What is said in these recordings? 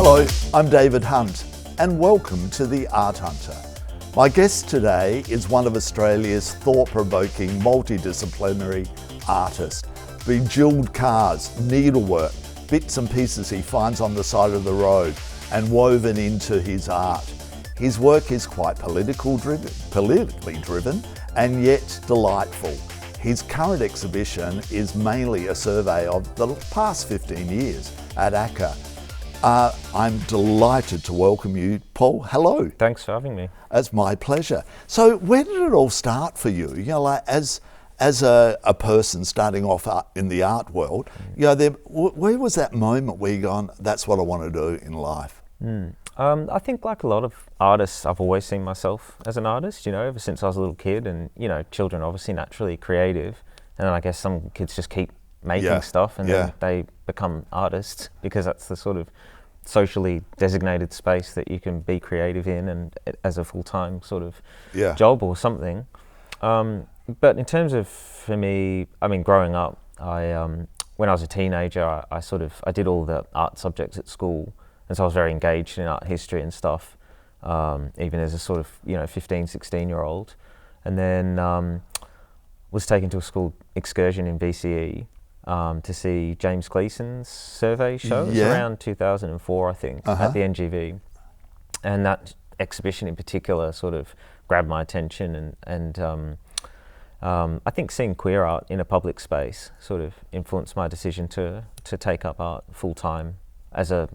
Hello, I'm David Hunt, and welcome to The Art Hunter. My guest today is one of Australia's thought-provoking, multidisciplinary artists. Bejeweled cars, needlework, bits and pieces he finds on the side of the road and woven into his art. His work is quite politically driven and yet delightful. His current exhibition is mainly a survey of the past 15 years at ACCA. I'm delighted to welcome you, Paul. Hello. Thanks for having me. It's my pleasure. So where did it all start for you? You know, like as a person starting off in the art world, you know, where was that moment where you're going, that's what I want to do in life? I think like a lot of artists, I've always seen myself as an artist, you know, ever since I was a little kid. And, you know, children are obviously naturally creative. And I guess some kids just keep making stuff and then they become artists because that's the sort of socially designated space that you can be creative in and as a full-time sort of job or something. But in terms of, for me, I mean, growing up, when I was a teenager, I did all the art subjects at school. And so I was very engaged in art history and stuff, even as a sort of, 15, 16-year-old. And then was taken to a school excursion in VCE to see James Gleason's survey show. It was around 2004, I think, at the NGV. And that exhibition in particular sort of grabbed my attention. And I think seeing queer art in a public space sort of influenced my decision to take up art full-time as a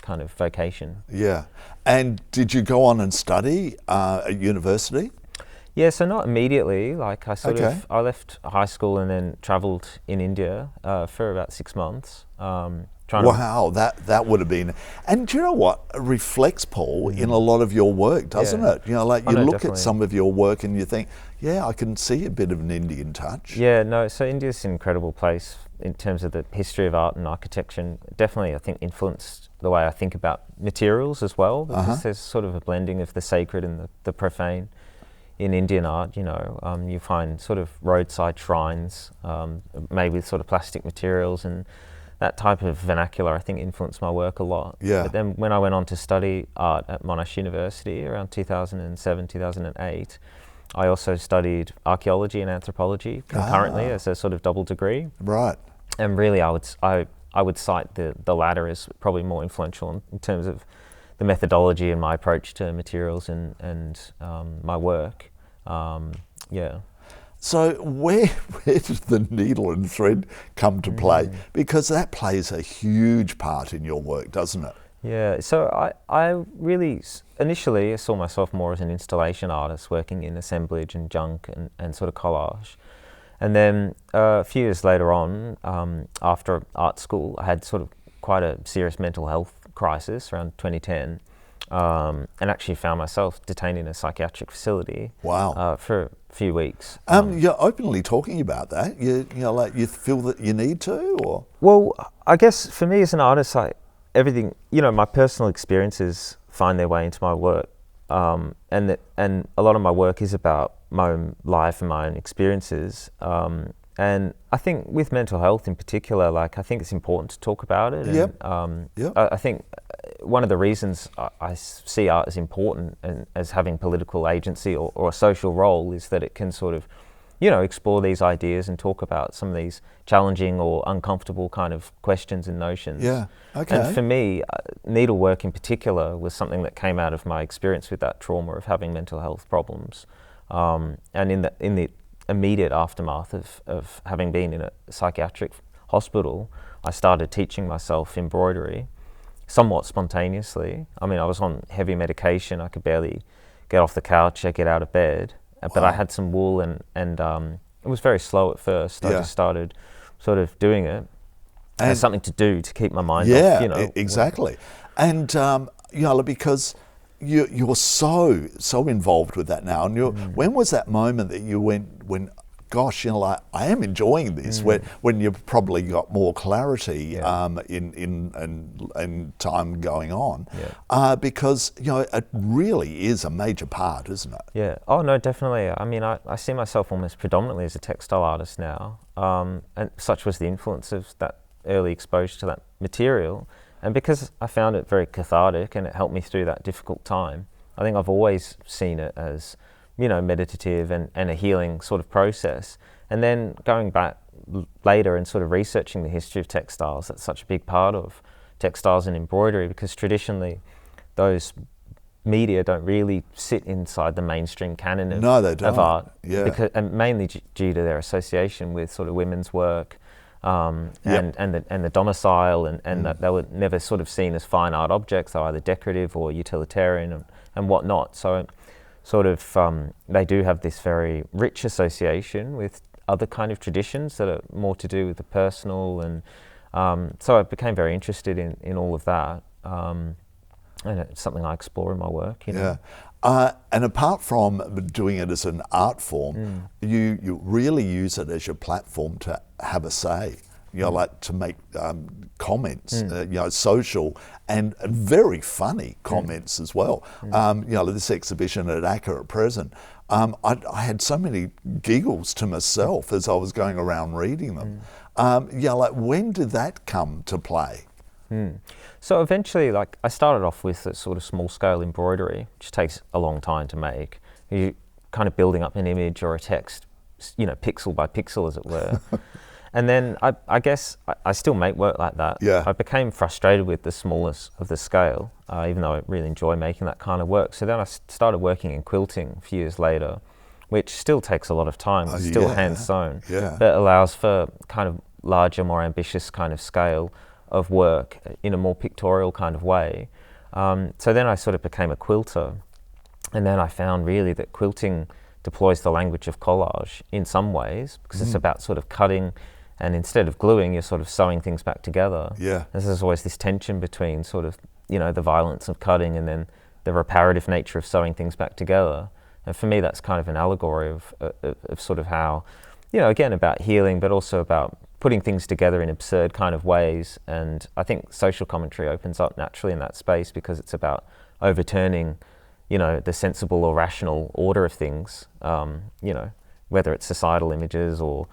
kind of vocation. Yeah. And did you go on and study at university? Yeah, so not immediately. Like I left high school and then travelled in India for about 6 months. Wow, that would have been. And do you know what? It reflects, Paul, in a lot of your work, doesn't it? You know, like you look definitely at some of your work and you think, I can see a bit of an Indian touch. Yeah, no, so India's an incredible place in terms of the history of art and architecture. Definitely, I think, influenced the way I think about materials as well, because there's sort of a blending of the sacred and the profane in Indian art. You find sort of roadside shrines made with sort of plastic materials, and that type of vernacular, I think, influenced my work a lot. Yeah. But then when I went on to study art at Monash University around 2007, 2008, I also studied archaeology and anthropology concurrently as a sort of double degree. Right. And really, I would cite the latter as probably more influential in terms of the methodology and my approach to materials and my work. So where does the needle and thread come to play? Because that plays a huge part in your work, doesn't it? Yeah, so I really initially saw myself more as an installation artist working in assemblage and junk and sort of collage. And then a few years later on, after art school, I had sort of quite a serious mental health crisis around 2010, and actually found myself detained in a psychiatric facility. Wow. For a few weeks. You're openly talking about that. Like you feel that you need to, or? Well, I guess for me as an artist, everything, my personal experiences find their way into my work, and a lot of my work is about my own life and my own experiences. And I think with mental health in particular, like I think it's important to talk about it. And, I think one of the reasons I see art as important and as having political agency or a social role is that it can sort of, explore these ideas and talk about some of these challenging or uncomfortable kind of questions and notions. Yeah, okay. And for me, needlework in particular was something that came out of my experience with that trauma of having mental health problems. And in the immediate aftermath of having been in a psychiatric hospital, I started teaching myself embroidery somewhat spontaneously. I mean, I was on heavy medication. I could barely get off the couch or get out of bed. But I had some wool and it was very slow at first. I just started sort of doing it as something to do to keep my mind off, exactly. And, because you're so involved with that now. And when was that moment that you when gosh, like I am enjoying this, when you've probably got more clarity in time going on, because it really is a major part, isn't it? Yeah. Oh no, definitely. I mean, I see myself almost predominantly as a textile artist now, and such was the influence of that early exposure to that material. And because I found it very cathartic and it helped me through that difficult time, I think I've always seen it as, you know, meditative and a healing sort of process. And then going back later and sort of researching the history of textiles, that's such a big part of textiles and embroidery, because traditionally those media don't really sit inside the mainstream canon of art, because, and mainly due to their association with sort of women's work, and the domicile, and that they were never sort of seen as fine art objects. They were either decorative or utilitarian and whatnot. So sort of they do have this very rich association with other kind of traditions that are more to do with the personal, and so I became very interested in all of that, and it's something I explore in my work. You know? And apart from doing it as an art form, you really use it as your platform to have a say. You know, like to make comments, you know, social and very funny comments as well. You know, this exhibition at ACCA at present, I had so many giggles to myself as I was going around reading them. You know, like when did that come to play? So eventually, like, I started off with a sort of small scale embroidery, which takes a long time to make. You're kind of building up an image or a text, you know, pixel by pixel, as it were. And then I guess I still make work like that. I became frustrated with the smallness of the scale, even though I really enjoy making that kind of work. So then I started working in quilting a few years later, which still takes a lot of time. It's still hand sewn, but allows for kind of larger, more ambitious kind of scale of work in a more pictorial kind of way. So then I sort of became a quilter, and then I found really that quilting deploys the language of collage in some ways, because it's about sort of cutting, and instead of gluing, you're sort of sewing things back together. There's always this tension between sort of, you know, the violence of cutting and then the reparative nature of sewing things back together. And for me, that's kind of an allegory of sort of how, you know, again, about healing, but also about putting things together in absurd kind of ways. And I think social commentary opens up naturally in that space, because it's about overturning, you know, the sensible or rational order of things, you know, whether it's societal images or,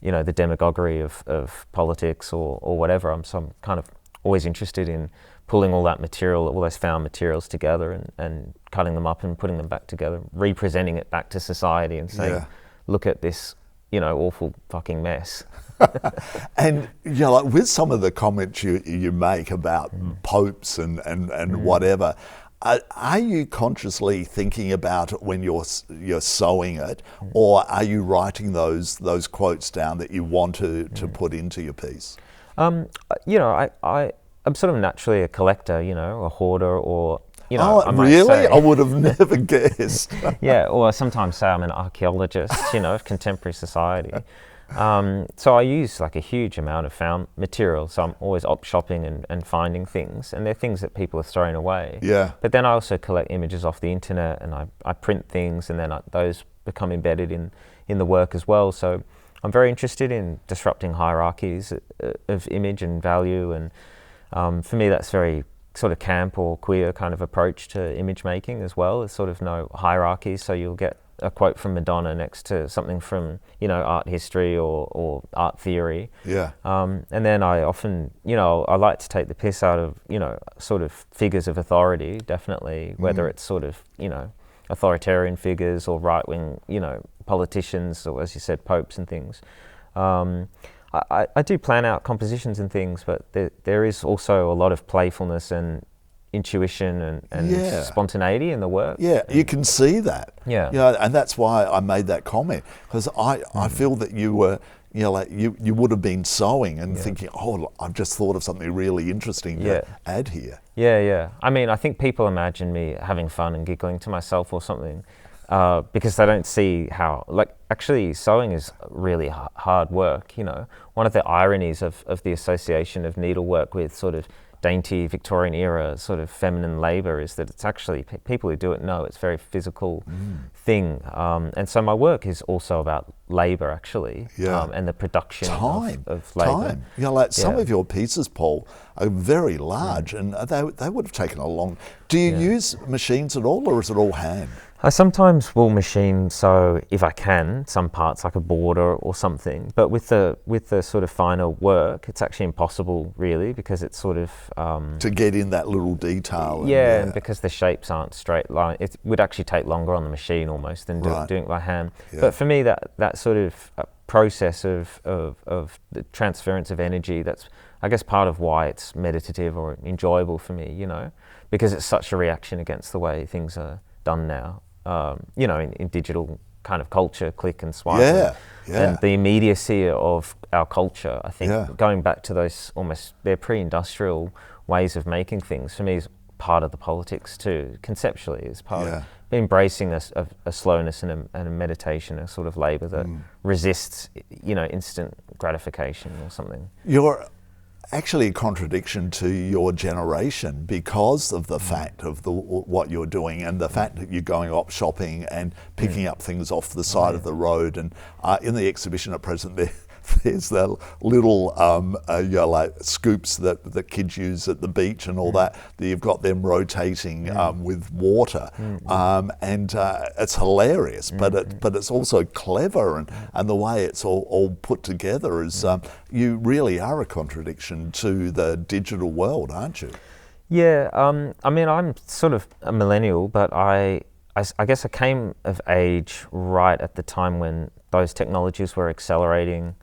you know, the demagoguery of politics or whatever. I'm kind of always interested in pulling all that material, all those found materials together and cutting them up and putting them back together, representing it back to society and saying, look at this, you know, awful fucking mess. And you know, like with some of the comments you make about popes and whatever, are you consciously thinking about it when you're sewing it, or are you writing those quotes down that you want to put into your piece? You know, I'm sort of naturally a collector, you know, a hoarder, or, you know, I really? I would have never guessed. Or sometimes say I'm an archaeologist, you know, of contemporary society. So I use like a huge amount of found material, so I'm always op shopping and finding things, and they're things that people are throwing away. But then I also collect images off the internet, and I print things, and then those become embedded in the work as well. So I'm very interested in disrupting hierarchies of image and value, and for me that's very sort of camp or queer kind of approach to image making as well. There's sort of no hierarchies, so you'll get a quote from Madonna next to something from, you know, art history or art theory. And then I often, you know, I like to take the piss out of, you know, sort of figures of authority, definitely, whether it's sort of, you know, authoritarian figures or right-wing, you know, politicians, or as you said, popes and things. I do plan out compositions and things, but there is also a lot of playfulness and intuition and spontaneity in the work. You can see that. You know, and that's why I made that comment, because I feel that you were, you know, like you would have been sewing and thinking, oh, I've just thought of something really interesting to add here. I mean, I think people imagine me having fun and giggling to myself or something, because they don't see how, like, actually sewing is really hard work, you know. One of the ironies of the association of needlework with sort of dainty Victorian era sort of feminine labour is that it's actually, people who do it know it's a very physical thing. And so my work is also about labour, actually, and the production of labour. You know, like some of your pieces, Paul, are very large, and they would have taken a long... Do you use machines at all, or is it all hand? I sometimes will machine, so if I can, some parts like a border or something. But with the sort of finer work, it's actually impossible, really, because it's sort of to get in that little detail. And because the shapes aren't straight line, it would actually take longer on the machine almost than doing it by hand. Yeah. But for me, that sort of process of the transference of energy, that's, I guess, part of why it's meditative or enjoyable for me, because it's such a reaction against the way things are done now. In digital kind of culture, click and swipe, and the immediacy of our culture. I think going back to those they're pre-industrial ways of making things, for me, is part of the politics too. Conceptually, is part of embracing a slowness and a meditation, a sort of labour that resists, instant gratification or something. You're actually a contradiction to your generation because of the fact of what you're doing and the fact that you're going up shopping and picking up things off the side of the road. And in the exhibition at present, there's the little like scoops that kids use at the beach and all that you've got them rotating with water, and it's hilarious, but it's also clever, and the way it's all put together is you really are a contradiction to the digital world, aren't you? Yeah, I mean, I'm sort of a millennial, but I guess I came of age right at the time when those technologies were accelerating,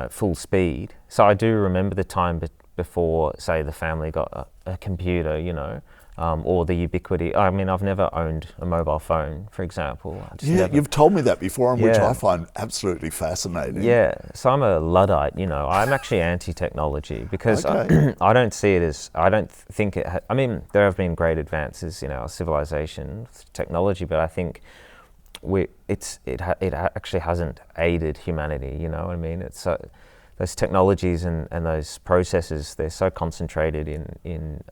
full speed. So I do remember the time before, say, the family got a computer, or the ubiquity. I mean, I've never owned a mobile phone, for example. You've told me that before, which I find absolutely fascinating. Yeah, so I'm a Luddite, I'm actually anti-technology because I don't see it as, I don't think it, I mean, there have been great advances in our civilization, technology, but I think it actually hasn't aided humanity, you know what I mean? It's those technologies and those processes, they're so concentrated in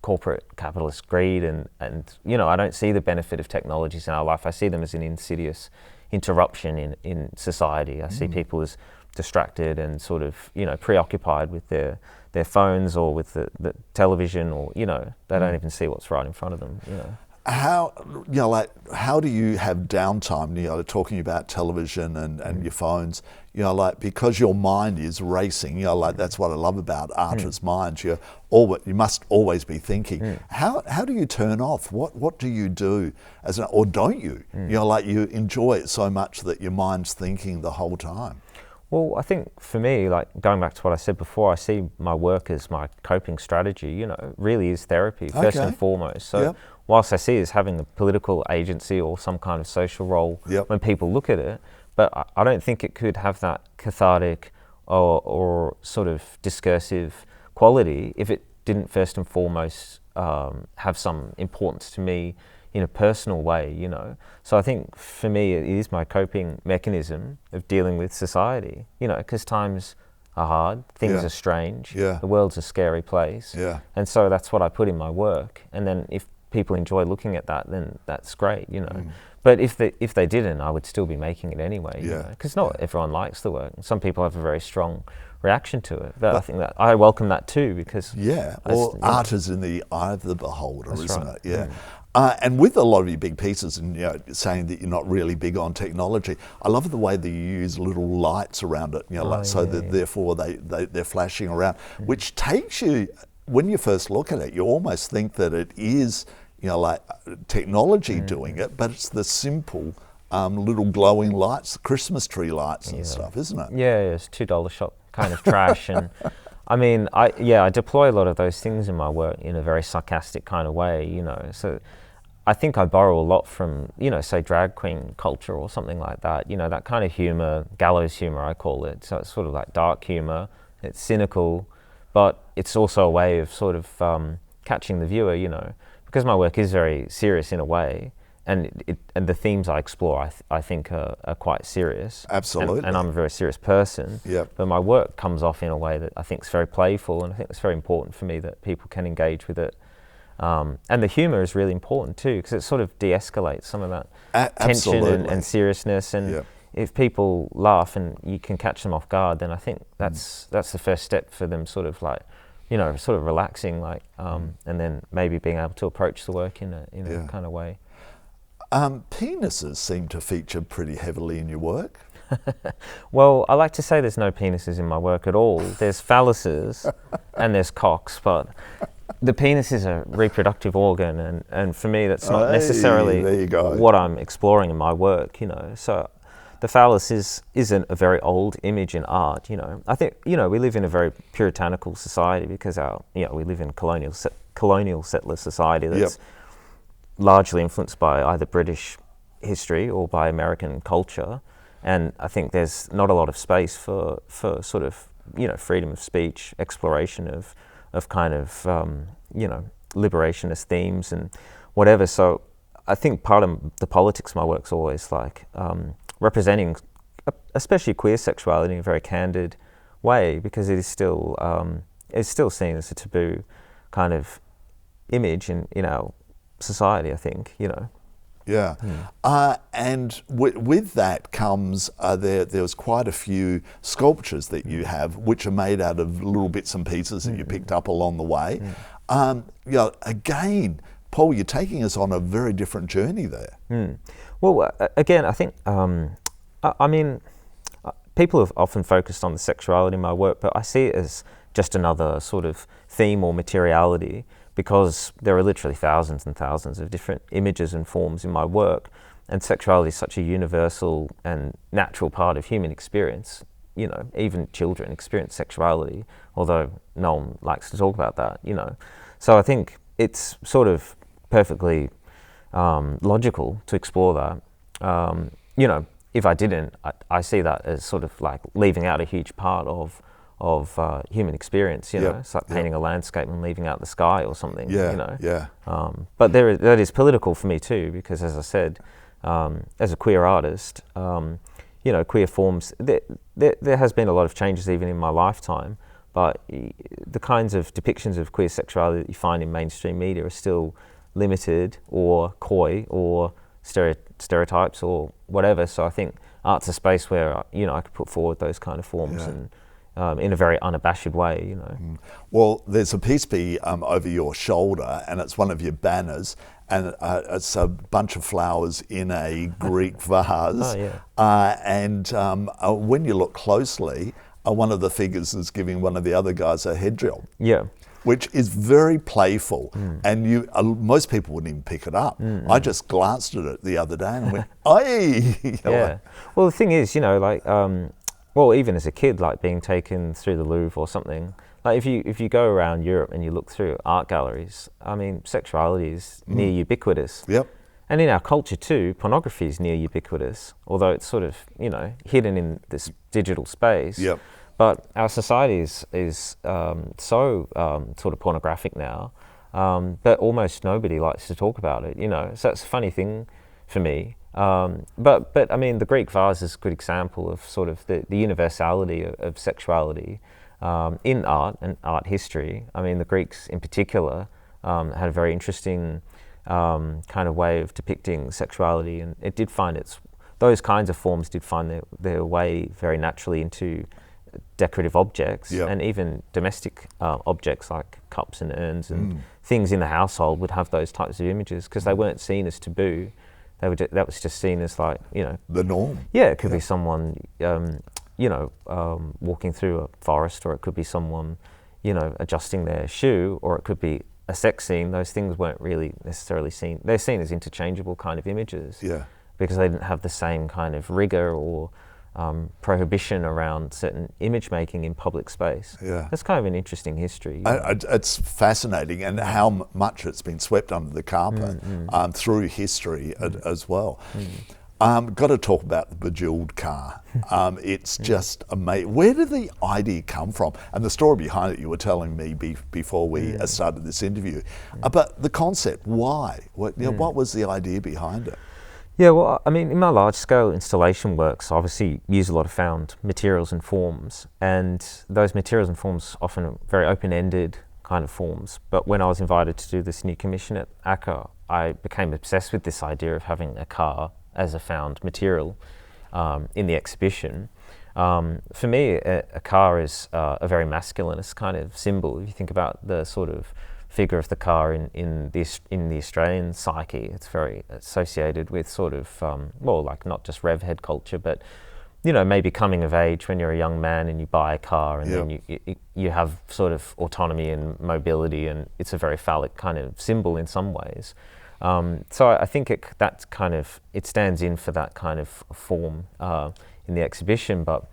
corporate capitalist greed and I don't see the benefit of technologies in our life. I see them as an insidious interruption in society. I see people as distracted and sort of preoccupied with their phones or with the television, or they don't even see what's right in front of them. How do you have downtime, talking about television and your phones, because your mind is racing, that's what I love about artists' minds. You must always be thinking. How do you turn off? What do you do or don't you? You enjoy it so much that your mind's thinking the whole time. Well, I think for me, going back to what I said before, I see my work as my coping strategy, really is therapy, first and foremost. So whilst I see it as having a political agency or some kind of social role when people look at it, but I don't think it could have that cathartic or sort of discursive quality if it didn't first and foremost have some importance to me in a personal way, So I think for me it is my coping mechanism of dealing with society, because times are hard, things are strange, the world's a scary place, and so that's what I put in my work. And then if people enjoy looking at that, then that's great, But if they didn't, I would still be making it anyway, because not everyone likes the work. Some people have a very strong reaction to it, but I think that I welcome that too, because art is in the eye of the beholder, isn't it? And with a lot of your big pieces, and saying that you're not really big on technology, I love the way that you use little lights around it, that therefore they're flashing around, which takes you, when you first look at it, you almost think that it is technology doing it, but it's the simple little glowing lights, Christmas tree lights and stuff, isn't it? Yeah, it's $2 shop kind of trash. And I mean, I deploy a lot of those things in my work in a very sarcastic kind of way, So I think I borrow a lot from, say drag queen culture or something like that, that kind of humor, gallows humor I call it. So it's sort of like dark humor, it's cynical, but it's also a way of sort of catching the viewer, because my work is very serious in a way, and the themes I explore, I think are quite serious. Absolutely. And I'm a very serious person. But my work comes off in a way that I think is very playful, and I think it's very important for me that people can engage with it. And the humour is really important too, because it sort of de-escalates some of that tension and seriousness. And if people laugh and you can catch them off guard, then I think that's the first step for them sort of sort of relaxing, like, and then maybe being able to approach the work in a kind of way. Penises seem to feature pretty heavily in your work. Well, I like to say there's no penises in my work at all. There's phalluses and there's cocks, but the penis is a reproductive organ, and for me that's not necessarily what I'm exploring in my work, So the phallus isn't a very old image in art, I think, we live in a very puritanical society because we live in colonial settler society that's largely influenced by either British history or by American culture. And I think there's not a lot of space for sort of, freedom of speech, exploration of kind of, liberationist themes and whatever. So I think part of the politics of my work's always like representing, especially queer sexuality in a very candid way, because it is still seen as a taboo kind of image in our society, I think, Yeah, and with that comes there was quite a few sculptures that you have, which are made out of little bits and pieces that you picked up along the way. Again, Paul, you're taking us on a very different journey there. Well, again, I think, people have often focused on the sexuality in my work, but I see it as just another sort of theme or materiality, because there are literally thousands and thousands of different images and forms in my work, and sexuality is such a universal and natural part of human experience. Even children experience sexuality, although no one likes to talk about that, So I think it's sort of perfectly logical to explore that. If I didn't, I see that as sort of like leaving out a huge part of human experience, It's like painting a landscape and leaving out the sky or something, But that is political for me too, because as I said, as a queer artist, queer forms, there has been a lot of changes even in my lifetime, but the kinds of depictions of queer sexuality that you find in mainstream media are still limited or coy or stereotypes or whatever. So I think art's a space where, I could put forward those kind of forms and in a very unabashed way, Well, there's a piece over your shoulder, and it's one of your banners, and it's a bunch of flowers in a Greek vase. And when you look closely, one of the figures is giving one of the other guys a head drill. Which is very playful, and most people wouldn't even pick it up. I just glanced at it the other day and went, "Aye!" Well, the thing is, even as a kid, like being taken through the Louvre or something, like if you go around Europe and you look through art galleries, sexuality is near ubiquitous. And in our culture too, pornography is near ubiquitous, although it's sort of, hidden in this digital space. But our society is so sort of pornographic now, but almost nobody likes to talk about it, So it's a funny thing for me. But the Greek vase is a good example of sort of the universality of sexuality in art and art history. The Greeks in particular had a very interesting kind of way of depicting sexuality, and it did find those kinds of forms did find their way very naturally into decorative objects, and even domestic objects like cups and urns and things in the household would have those types of images because they weren't seen as taboo. That was just seen as like, the norm. It could be someone, walking through a forest, or it could be someone, adjusting their shoe, or it could be a sex scene. Those things weren't really necessarily seen. They're seen as interchangeable kind of images. Because they didn't have the same kind of rigor or prohibition around certain image making in public space. That's kind of an interesting history. It's fascinating, and how much it's been swept under the carpet through history as well. Got to talk about the bejeweled car. It's just amazing. Where did the idea come from? And the story behind it you were telling me before we started this interview. But the concept, why? What was the idea behind it? Yeah, well, in my large-scale installation works, I obviously use a lot of found materials and forms, and those materials and forms often are very open-ended kind of forms. But when I was invited to do this new commission at ACCA, I became obsessed with this idea of having a car as a found material in the exhibition. For me, a car is a very masculinist kind of symbol. If you think about the sort of figure of the car in the Australian psyche, it's very associated with sort of well, like not just rev head culture, but maybe coming of age when you're a young man and you buy a car, and then you have sort of autonomy and mobility, and it's a very phallic kind of symbol in some ways. So I think it stands in for that kind of form in the exhibition. But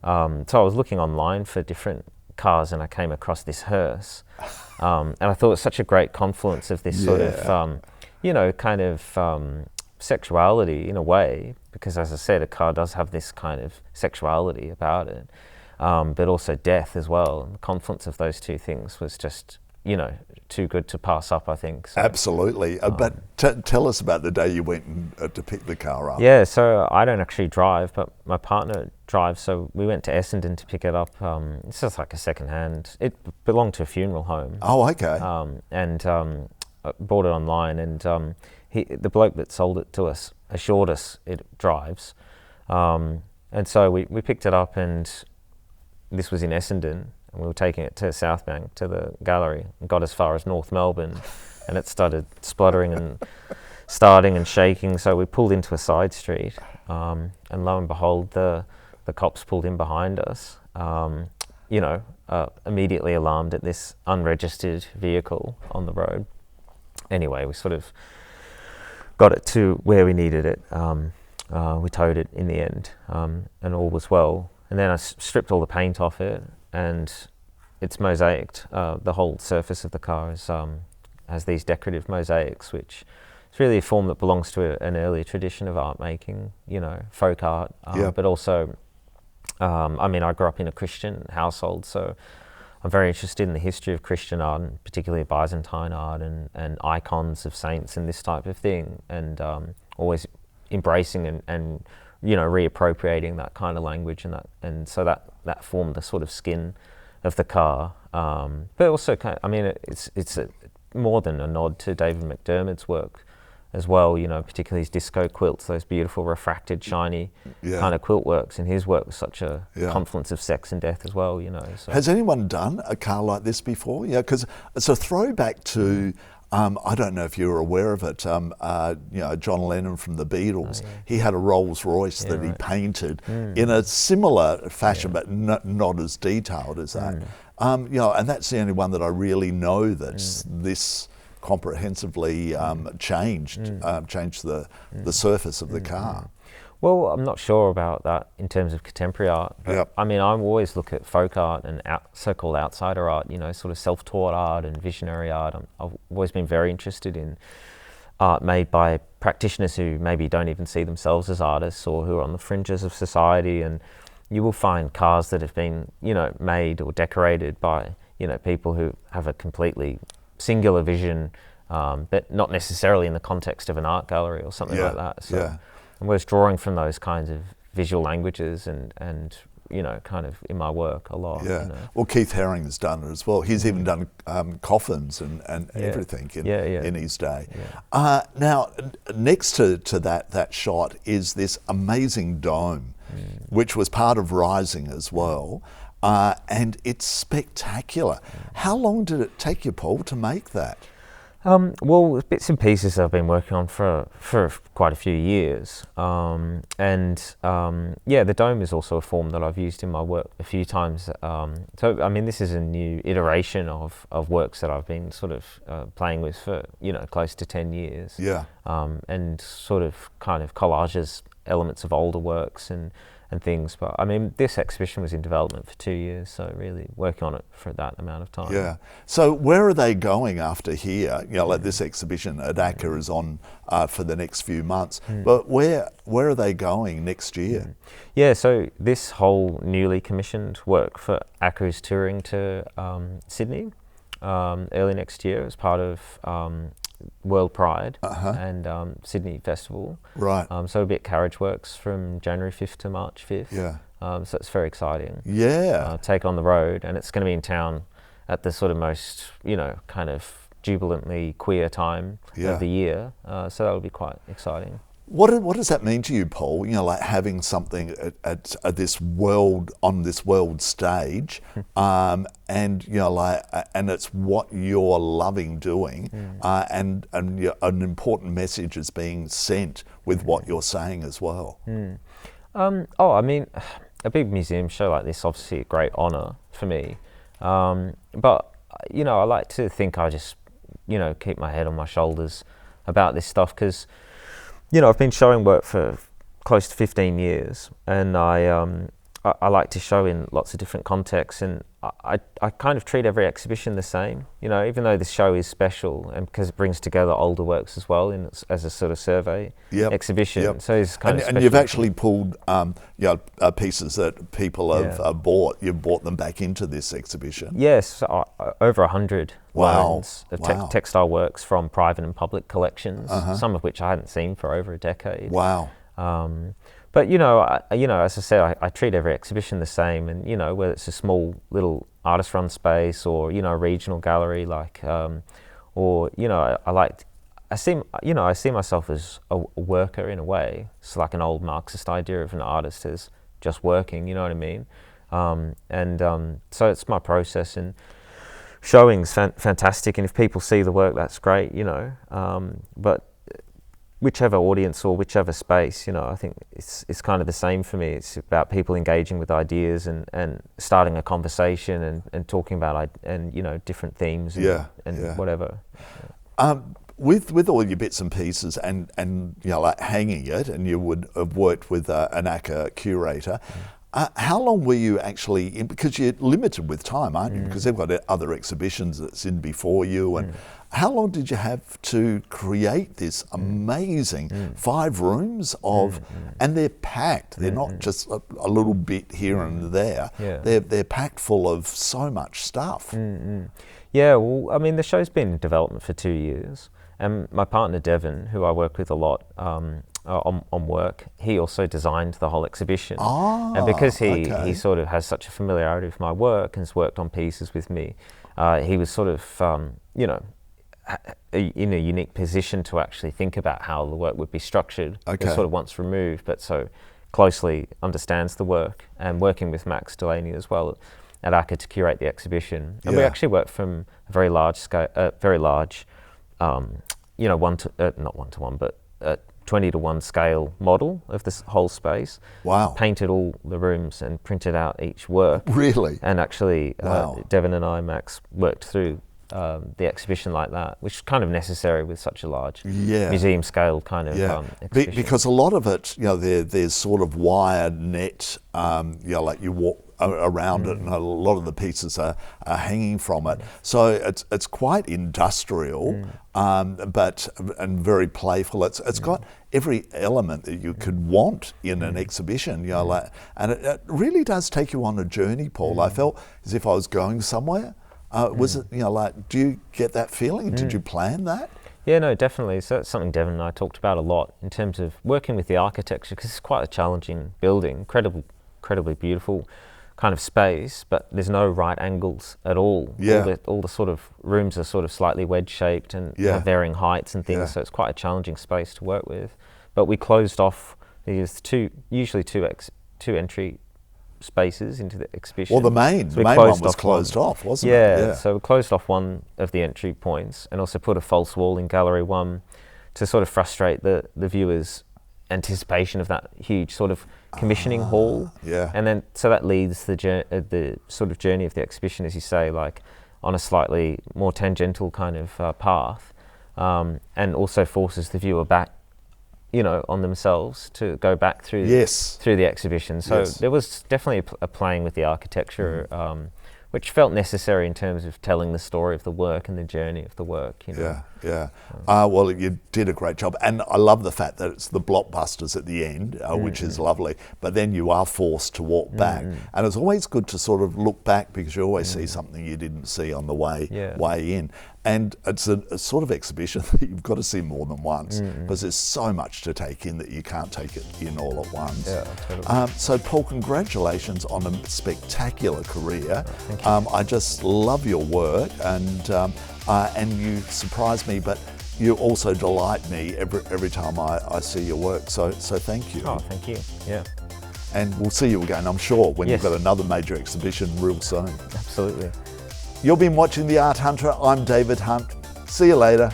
so I was looking online for different cars, and I came across this hearse, and I thought it was such a great confluence of this sort of kind of sexuality in a way, because as I said, a car does have this kind of sexuality about it, but also death as well. And the confluence of those two things was just too good to pass up, I think. So, absolutely. But tell us about the day you went to pick the car up. Yeah, so I don't actually drive, but my partner drives. So we went to Essendon to pick it up. It's just like a second-hand. It belonged to a funeral home. Oh, okay. And I bought it online, and the bloke that sold it to us assured us it drives. And so we picked it up, and this was in Essendon. And we were taking it to Southbank, to the gallery, and got as far as North Melbourne, and it started spluttering and starting and shaking. So we pulled into a side street, and lo and behold, the cops pulled in behind us, immediately alarmed at this unregistered vehicle on the road. Anyway, we sort of got it to where we needed it. We towed it in the end, and all was well. And then I stripped all the paint off it, and it's mosaicked. The whole surface of the car has these decorative mosaics, which is really a form that belongs to an earlier tradition of art making, folk art. But also, I grew up in a Christian household, so I'm very interested in the history of Christian art, and particularly Byzantine art and icons of saints and this type of thing, and always embracing and reappropriating that kind of language, and so that formed the sort of skin of the car. But also, it's more than a nod to David McDermott's work as well. Particularly his disco quilts, those beautiful refracted, shiny kind of quilt works. And his work was such a confluence of sex and death as well. So. Has anyone done a car like this before? Yeah, because it's a throwback to. I don't know if you were aware of it. John Lennon from the Beatles, he had a Rolls Royce that he painted in a similar fashion, but not as detailed as that. And that's the only one that I really know that's this comprehensively changed the surface of the car. Well, I'm not sure about that in terms of contemporary art. But I always look at folk art and so-called outsider art, sort of self-taught art and visionary art. I've always been very interested in art made by practitioners who maybe don't even see themselves as artists, or who are on the fringes of society. And you will find cars that have been, made or decorated by, people who have a completely singular vision, but not necessarily in the context of an art gallery or something like that. So. I was drawing from those kinds of visual languages and kind of in my work a lot. Well, Keith Haring has done it as well. He's even done coffins and everything in his day. Now, next to that shot is this amazing dome, which was part of Rising as well, and it's spectacular. How long did it take you, Paul, to make that? Well, bits and pieces I've been working on for quite a few years, the dome is also a form that I've used in my work a few times. This is a new iteration of works that I've been sort of playing with for close to 10 years. And sort of kind of collages elements of older works and things. But this exhibition was in development for 2 years, so really working on it for that amount of time. So where are they going after here? Like this exhibition at ACCA is on for the next few months, but where are they going next year? So this whole newly commissioned work for ACCA is touring to Sydney early next year as part of World Pride and Sydney Festival. So a bit Carriage Works from January 5th to March 5th. So it's very exciting. Take on the road, and it's going to be in town at the sort of most, kind of jubilantly queer time of the year. So that'll be quite exciting. What does that mean to you, Paul? You know, like having something at this world, on this world stage, and you know, like, and it's what you're loving doing, and an important message is being sent with what you're saying as well. I mean, a big museum show like this, obviously a great honour for me, but you know, I like to think I just, you know, keep my head on my shoulders about this stuff, because you know, I've been showing work for close to 15 years, and I like to show in lots of different contexts, and I kind of treat every exhibition the same, you know, even though this show is special, and because it brings together older works as well as a sort of survey exhibition. So it's kind of special. And you've actually pulled pieces that people have bought. You've brought them back into this exhibition. Yes, over 100 lines of Wow. textile works from private and public collections, some of which I hadn't seen for over a decade. Wow. But you know, as I said, I treat every exhibition the same, and you know, whether it's a small little artist-run space or you know, a regional gallery, like, or you know, I see myself as a worker in a way. It's like an old Marxist idea of an artist as just working. You know what I mean? So it's my process, and showing's fantastic, and if people see the work, that's great. You know, but whichever audience or whichever space, you know, I think it's kind of the same for me. It's about people engaging with ideas and starting a conversation and talking about you know, different themes and whatever. With all your bits and pieces and you know, like hanging it, and you would have worked with an ACCA curator. How long were you actually in, because you're limited with time, aren't you? Because they've got other exhibitions that's in before you, and how long did you have to create this amazing 5 rooms of, and they're packed. They're not just a little bit here and there. They're packed full of so much stuff. Yeah, well, I mean, the show's been in development for 2 years, and my partner Devon, who I work with a lot on work, he also designed the whole exhibition. And because he sort of has such a familiarity with my work and has worked on pieces with me, he was sort of, you know, in a unique position to actually think about how the work would be structured. Sort of once removed, but so closely understands the work, and working with Max Delaney as well at ACCA to curate the exhibition. And we actually worked from a very large scale, you know, not 1-to-1, but 20-to-1 scale model of this whole space. Wow. Painted all the rooms and printed out each work. Really? And actually, Devon and I, Max, worked through the exhibition like that, which is kind of necessary with such a large museum scale kind of exhibition. Because a lot of it, you know, there's sort of wired net, you know, like you walk around it, and a lot of the pieces are hanging from it. So it's quite industrial, but very playful. It's got every element that you could want in an exhibition, you know, like, and it really does take you on a journey, Paul. I felt as if I was going somewhere. Was it, you know, like, do you get that feeling? Did you plan that? Yeah, no, definitely. So that's something Devon and I talked about a lot in terms of working with the architecture, because it's quite a challenging building, incredibly beautiful kind of space, but there's no right angles at all. All the sort of rooms are sort of slightly wedge shaped and have varying heights and things, so it's quite a challenging space to work with. But we closed off, there's usually two entry spaces into the exhibition. Well, the main one was closed off, wasn't it? Yeah, so we closed off one of the entry points and also put a false wall in gallery 1 to sort of frustrate the viewer's anticipation of that huge sort of commissioning hall. And then so that leads the sort of journey of the exhibition, as you say, like on a slightly more tangential kind of path, and also forces the viewer back, you know, on themselves to go back through through the exhibition. So there was definitely a playing with the architecture, which felt necessary in terms of telling the story of the work and the journey of the work. You know? Well, you did a great job, and I love the fact that it's the blockbusters at the end, which is lovely. But then you are forced to walk back, and it's always good to sort of look back, because you always see something you didn't see on the way in. And it's a sort of exhibition that you've got to see more than once, because there's so much to take in that you can't take it in all at once. Totally. So Paul, congratulations on a spectacular career. Thank you. I just love your work, and you surprise me, but you also delight me every time I see your work. So thank you. Oh, thank you. Yeah. And we'll see you again, I'm sure, when Yes. you've got another major exhibition real soon. Absolutely. You've been watching The Art Hunter. I'm David Hunt. See you later.